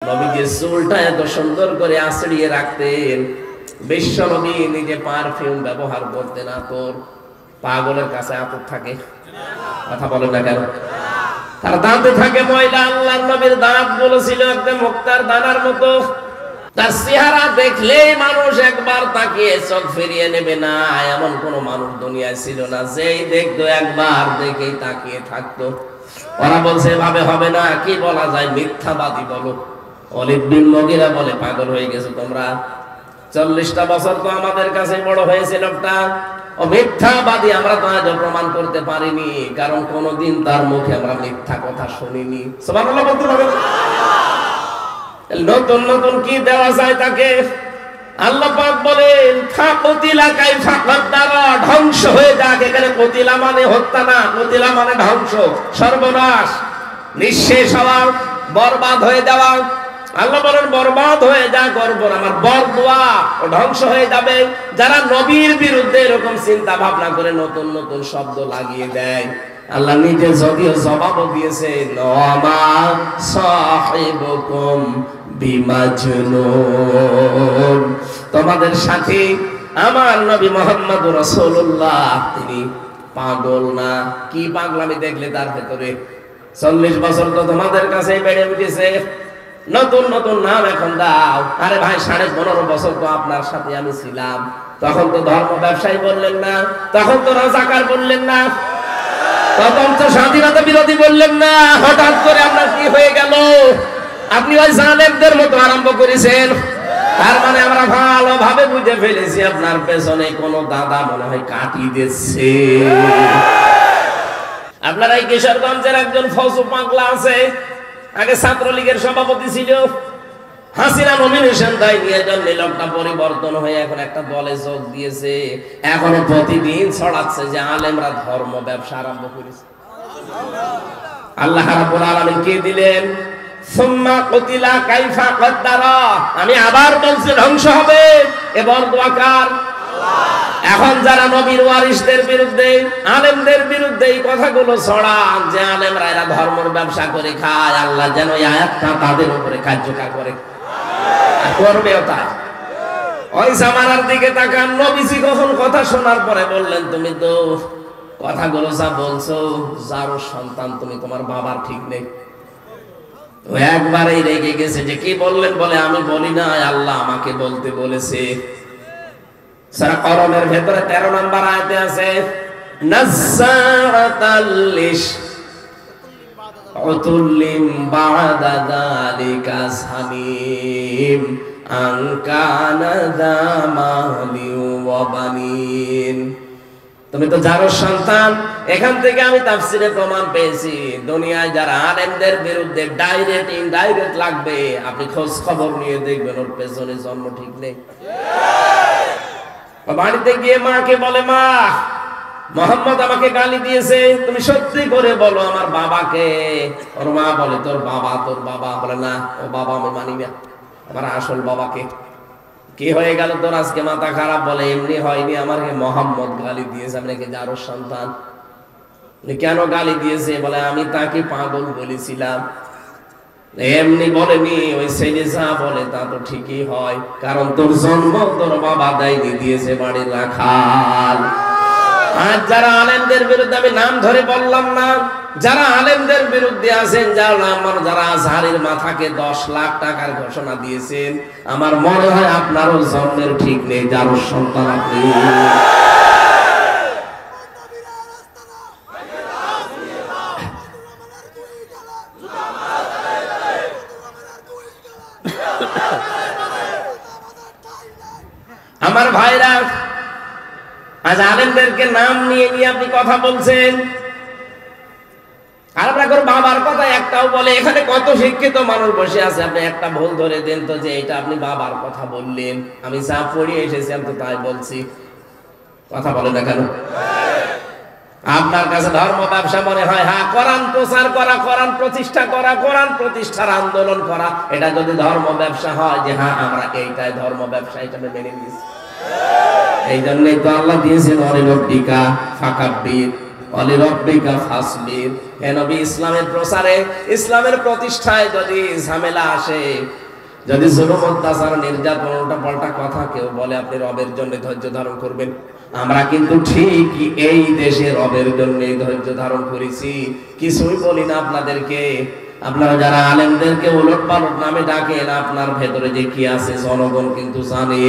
নবীজির চুলটা এত সুন্দর করে আঁচড়িয়ে রাখতেন। বিশ্ব নবী নিজে পারফিউম ব্যবহার করতেন। আতর পাগলের কাছে আতর থাকে, কথা বলেন না কেন? তার দাঁতে থাকে ময়লা। আল্লাহর নবীর দাঁত গুলো ছিল একদম মুক্তার দানার মতো। তার চেহারা দেখলেই মানুষ একবার তাকিয়ে চোখ ফিরিয়ে নেবে না, এমন কোন মানুষ দুনিয়ায় ছিল না যেই দেখতো একবার দেখেই তাকিয়ে থাকতো। ওরা বলছে এভাবে হবে না, কি বলা যায়, মিথ্যাবাদী বলো। ওলীদ বিন মুগীরা বলে পাগল হয়ে গেছো তোমরা, 40টা বছর তো আমাদের কাছে বড় হয়েছে লোকটা, ও মিথ্যাবাদী। আমরা তো আজও প্রমাণ করতে পারিনি, কারণ কোনদিন তার মুখে আমরা মিথ্যা কথা শুনিনি। সুবহানাল্লাহ বলতে হবে। নতুন নতুন কি দেওয়া যায় তাকে? আল্লাহ পাক বলেন ফাকতিলা কাইফা কদ্দারা, ধ্বংস হয়ে যাক। এখানে কতিলা মানে হত্যা না, কতিলা মানে ধ্বংস, সর্বনাশ, নিঃশেষ হওয়া, বরবাদ হয়ে যাওয়া। আল্লাহ বলেন বরবাদ হয়ে যা, করব আমার বরদোয়া ও ধ্বংস হয়ে যাবে। যারা নবীর বিরুদ্ধে এরকম চিন্তা ভাবনা করে নতুন নতুন শব্দ লাগিয়ে দেয়, আল্লাহ নিজে যদিও জবাবও দিয়েছে, নমা সাহিবুকুম বিমাজনুন, তোমাদের সাথে আমার নবী মুহাম্মদুর রাসূলুল্লাহ তিনি পাগল না। কি পাগলামি দেখলে তার ভেতরে? 40 বছর তো তোমাদের কাছে বেড়ে উঠেছে, নতুন নতুন নাম এখন দাও। আরে ভাই 15.5 বছর তো আপনার সাথে আমি ছিলাম, তখন তো ধর্ম ব্যবসায়ী বললেন না, তখন তো রাজাকার বললেন না, তখন তো স্বাধীনতা বিরোধী বললেন না। হঠাৎ করে আপনার কি হয়ে গেল? আপনি ওই জালেমদের মতো আরম্ভ করেছেন। তার মানে আমরা ভালোভাবে বুঝে ফেলেছি আপনার পেছনে কোন দাদা মনে হয় কাটি দিচ্ছে। আপনার এই কিশোরগঞ্জের একজন ফৌজু পাগলা আছে, আগে ছাত্রলীগের সভাপতি ছিল, হাসিনা নমিনেশন দেয় নিয়ে জন্য লোকটা পরিবর্তন হয়ে এখন একটা দলে যোগ দিয়েছে। এখনো প্রতিদিন ছড়াচ্ছে যে আলেমরা ধর্ম ব্যবসা আরম্ভ করেছে। আল্লাহ রাব্বুল আলামিন কে দিলেন? সুম্মা কুতিলা কাইফা কদ্দারা। আমি আবার বলছি ধ্বংস হবে, এবার দোয়াকার এখন যারা নবীর ওয়ারিসদের বিরুদ্ধে, আলেমদের বিরুদ্ধে এই কথাগুলো ছড়ান যে আলেমরা এরা ধর্মের ব্যবসা করে খায়, আল্লাহ যেন এই আয়াতটা তাদের উপরে কার্যকর করে, করবেও তাই। ওই জামানার দিকে তাকান, নবীজি কখন কথা শোনার পরে বললেন, তুমি তো কথাগুলো যা বলছো, যার সন্তান তুমি, তোমার বাবার ঠিক নেই। ও একবারেই রেগে গেছে যে কি বললেন, বলে আমি বলি না, আল্লাহ আমাকে বলতে বলেছে। সূরা কলমের ভেতরে 13 নম্বর আয়াতে আছে, নাযারাতাল লিশ উতুল্লিম বা'দা যালিকা সামিম আনকানা যামালি ওয়া বানিন। তুমি তো যার সন্তান। এখান থেকে আমি তাফসিরে প্রমাণ পেয়েছি, দুনিয়ায় যারা আলেমদের বিরুদ্ধে ডাইরেক্ট ইনডাইরেক্ট লাগবে, আপনি খোঁজ খবর নিয়ে দেখবেন ওর পেছনে জন্ম ঠিক নেই। বাড়িতে গিয়ে মাকে বলে, মা মোহাম্মদ আমাকে গালি দিয়েছে, তুমি সত্যি করে বলো আমার বাবাকে। ওর মা বলে, তোর বাবা? তোর বাবা? বলে না, ও বাবা আমি মানি না, আমার আসল বাবাকে। কি হয়ে গেল তোর আজকে মাথা খারাপ? বলে এমনি হয়নি, আমাকে মোহাম্মদ গালি দিয়েছে, আমি নাকি যার সন্তান। কেন গালি দিয়েছে? বলে আমি তাকে পাগল বলেছিলাম। এমনি বলেনি, ওই ছেলে যা বলে তা তো ঠিকই হয়, কারণ তোর জন্ম তোর বাবা দেয়নি, দিয়েছে বাড়ির রাখাল। আর যারা আলেমদের বিরুদ্ধে, আমি নাম ধরে বললাম না, যারা আলেমদের বিরুদ্ধে আছেন, যারা আজহারের মাথাকে 10 লাখ টাকার ঘোষণা দিয়েছেন, আমার মনে হয় আপনারও জন্মের ঠিক নেই, যার সন্তান আপনি। আমার ভাইরা, আজ আলেমদেরকে নাম নিয়ে নিয়ে আপনি কথা বলছেন, আর আপনার বাবার কথা একটাও বলে। এখানে কত শিক্ষিত মানুষ বসে আছে, আপনি একটা ভুল ধরে দেন তো যে এটা আপনি বাবার কথা বললেন। আমি যা পড়িয়ে এসেছি আমি তো তাই বলছি, কথা বলে না কেন? আপনার কাছে ধর্ম ব্যবসা মনে হয়? হ্যাঁ, কোরআন প্রচার করা, কোরআন প্রতিষ্ঠা করা, কোরআন প্রতিষ্ঠার আন্দোলন করা, এটা যদি ধর্ম ব্যবসা হয়, যে হ্যাঁ আমরা এইটাই ধর্ম ব্যবসা, এটা মেনে নিয়েছি। এই জন্যই তো আল্লাহ দিয়েছেন অরিলব্বিকা ফাকাব্বির, ওয়ালি রাব্বিকা ফাসবির। হে নবী, ইসলামের প্রচারে, ইসলামের প্রতিষ্ঠায় যদি ঝামেলা আসে, যদি জুলুম, অত্যাচার, নির্যাতন, উল্টাপাল্টা কথা কেউ বলে, আপনি রবের জন্য ধৈর্য ধারণ করবেন। আমরা কিন্তু ঠিকই এই দেশে রবের জন্য ধৈর্য ধারণ করেছি, কিছুই বলি না আপনাদেরকে। আপনারা যারা আলেমদেরকে উলট পালট নামে ডাকেন, আপনার ভেতরে যে কি আছে জনগণ কিন্তু জানে।